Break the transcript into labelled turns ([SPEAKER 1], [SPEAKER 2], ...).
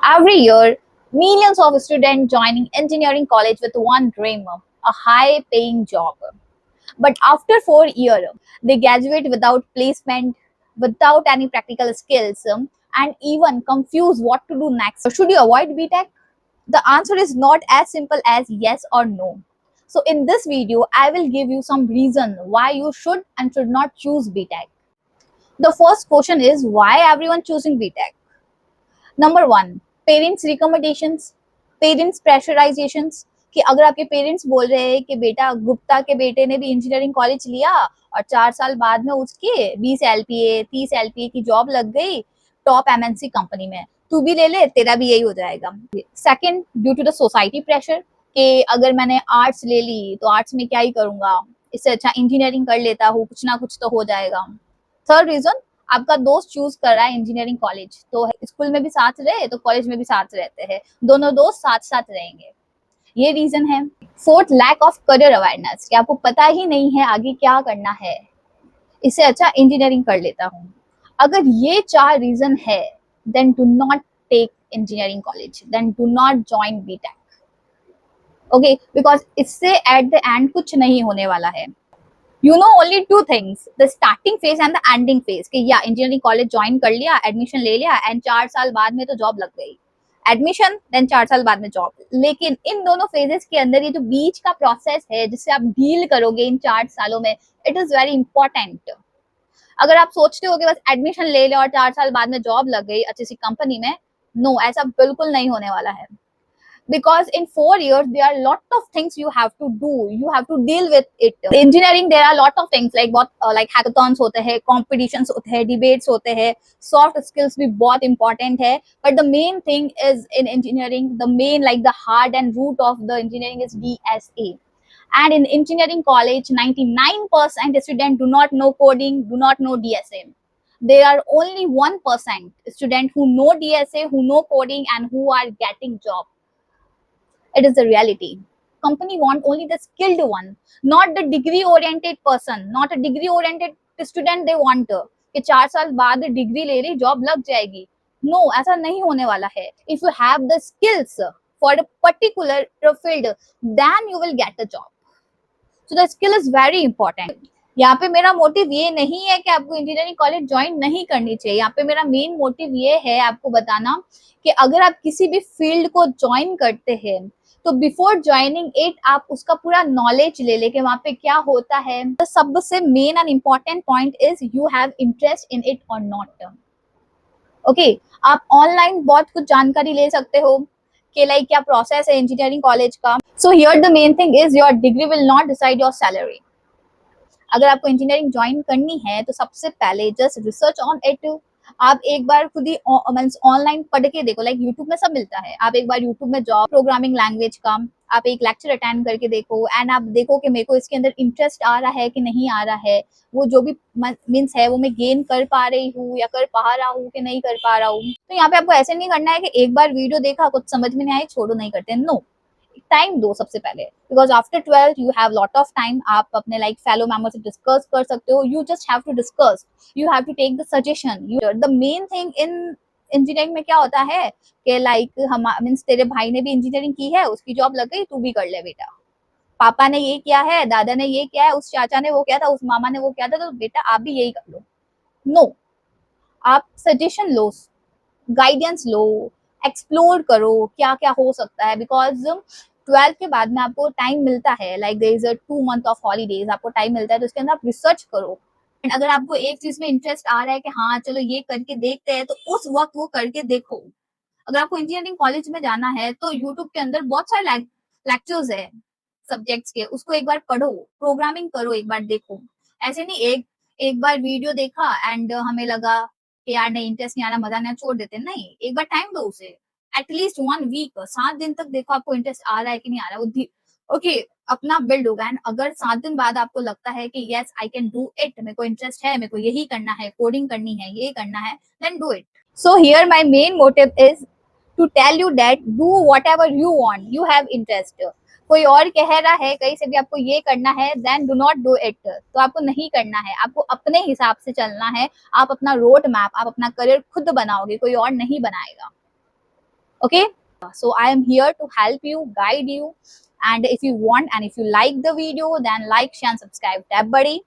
[SPEAKER 1] Every year, millions of students joining engineering college with one dream, a high paying job. But after 4 years, they graduate without placement, without any practical skills, and even confused what to do next. Should you avoid BTech? The answer is not as simple as yes or no. So in this video, I will give you some reason why you should and should not choose BTech. The first question is why everyone choosing BTech? Number one, parents recommendations, parents pressurisations, कि अगर आपके parents बोल रहे हैं कि बेटा गुप्ता के बेटे ने भी इंजीनियरिंग कॉलेज लिया और 4 साल बाद में उसके 20 LPA 30 LPA की जॉब लग गई टॉप MNC कंपनी में, तू भी ले ले, तेरा भी यही हो जाएगा. Second, due to the society pressure, कि अगर मैंने आर्ट्स ले ली तो आर्ट्स में क्या ही करूंगा, इससे अच्छा इंजीनियरिंग कर लेता हूँ, कुछ ना कुछ तो हो जाएगा. थर्ड रीजन, आपका दोस्त चूज कर रहा है इंजीनियरिंग कॉलेज, तो स्कूल में भी साथ रहे तो कॉलेज में भी साथ रहते हैं, दोनों दोस्त साथ साथ रहेंगे, ये रीजन है. Fourth, lack of career awareness, कि आपको पता ही नहीं है आगे क्या करना है, इससे अच्छा इंजीनियरिंग कर लेता हूँ. अगर ये 4 रीजन है, then do not take engineering college, then do not join BTech. Okay, because इससे एट द एंड कुछ नहीं होने वाला है. You know only two things, the starting phase and the ending phase, कि या इंजीनियरिंग कॉलेज ज्वाइन कर लिया, एडमिशन ले लिया एंड 4 साल बाद में तो जॉब लग गई, एडमिशन देन 4 साल बाद में जॉब. लेकिन इन दोनों फेजेस के अंदर ये जो बीच का प्रोसेस है जिससे आप डील करोगे इन 4 सालों में, इट इज वेरी इंपॉर्टेंट. अगर आप सोचते हो कि बस एडमिशन ले लो और 4 साल बाद में जॉब लग गई अच्छी सी कंपनी में, नो, ऐसा बिल्कुल नहीं होने वाला है. Because in 4 years there are a lot of things you have to do, you have to deal with it. Engineering there are a lot of things like बहुत like hackathons होते हैं, competitions होते हैं, debates होते हैं, soft skills भी बहुत important है. But the main thing is in engineering, the main like the heart and root of the engineering is DSA. And in engineering college 99% students do not know coding, do not know DSA. There are only 1% students who know DSA, who know coding, and who are getting job. It is the reality. Company want only the skilled one, not the degree oriented person, not a degree oriented student they want, कि 4 साल बाद degree ले रही job लग जाएगी. No, ऐसा नहीं होने वाला है. If you have the skills for a particular field, then you will get a job. So the skill is very important. यहाँ पे मेरा मोटिव ये नहीं है कि आपको इंजीनियरिंग कॉलेज ज्वाइन नहीं करनी चाहिए. यहाँ पे मेरा मेन मोटिव ये है आपको बताना कि अगर आप किसी भी फील्ड को ज्वाइन करते हैं तो बिफोर ज्वाइनिंग इट आप उसका पूरा नॉलेज ले लेके वहां पे क्या होता है. तो सबसे main and important point is you have interest in it और नॉट. ओके, आप ऑनलाइन बहुत कुछ जानकारी ले सकते हो कि लाइक क्या प्रोसेस है इंजीनियरिंग कॉलेज का. So here the main thing is your degree will not decide your salary. अगर आपको इंजीनियरिंग ज्वाइन करनी है तो सबसे पहले जस्ट रिसर्च ऑन इट. आप एक बार खुद ही ऑनलाइन पढ़ के देखो, लाइक यूट्यूब में सब मिलता है. आप एक बार यूट्यूब में जाओ प्रोग्रामिंग लैंग्वेज का, आप एक लेक्चर अटेंड करके देखो एंड आप देखो कि मेरे को इसके अंदर इंटरेस्ट आ रहा है कि नहीं आ रहा है, वो जो भी मीन्स है वो मैं गेन कर पा रही हूँ या कर पा रहा हूँ कि नहीं कर पा रहा हूँ. तो यहाँ पे आपको ऐसे नहीं करना है कि एक बार वीडियो देखा कुछ समझ में नहीं आए छोड़ो, नहीं करते. नो, टाइम दो सबसे पहले, because after 12 you have lot of time. आप अपने लाइक फेलो मेंबर से डिस्कस कर सकते हो. You just have to discuss, you have to take the suggestion. The main thing in engineering में क्या होता है कि लाइक हम मीन्स तेरे भाई ने भी इंजीनियरिंग की है, उसकी जॉब लग गई, तू भी कर ले बेटा. पापा ने ये किया है, दादा ने ये किया है, उस चाचा ने वो किया था, उस मामा ने वो किया था, तो बेटा आप भी यही कर लो. नो, आप सजेशन लो, गाइडेंस लो, एक्सप्लोर करो क्या क्या हो सकता है. बिकॉज 12 के बाद में आपको टाइम मिलता है, like there is a 2 month of holidays, आपको टाइम मिलता है, तो उसके अंदर आप रिसर्च करो. एंड अगर आपको एक चीज में इंटरेस्ट आ रहा है कि हाँ चलो ये करके देखते हैं, तो उस वक्त वो करके देखो. अगर आपको इंजीनियरिंग कॉलेज में जाना है तो यूट्यूब के अंदर बहुत सारे लेक्चर्स है सब्जेक्ट्स के, उसको एक बार पढ़ो, प्रोग्रामिंग करो, एक बार देखो. ऐसे नहीं एक एक बार वीडियो देखा एंड हमें लगा कि यार नहीं इंटरेस्ट नहीं आ रहा, मजा नहीं, छोड़ देते. नहीं, एक बार टाइम दो उसे, एटलीस्ट 1 week, 7 दिन तक देखो आपको इंटरेस्ट आ रहा है कि नहीं आ रहा है. ओके, अपना बिल्ड होगा. एंड अगर 7 दिन बाद आपको लगता है कि yes I can do it, मेरे को इंटरेस्ट है, मेरे को यही करना है, कोडिंग करनी है, ये करना है, then do it. So here my main motive is to tell you that do whatever you want, you have interest. कोई और कह रहा है कहीं से भी आपको ये करना है, then do not do it. तो आपको नहीं करना है, आपको अपने हिसाब से चलना है. आप अपना रोड मैप, आप अपना करियर खुद बनाओगे, कोई और नहीं बनाएगा. Okay, so I am here to help you, guide you, and if you want and if you like the video, then like, share and subscribe Tap Buddy.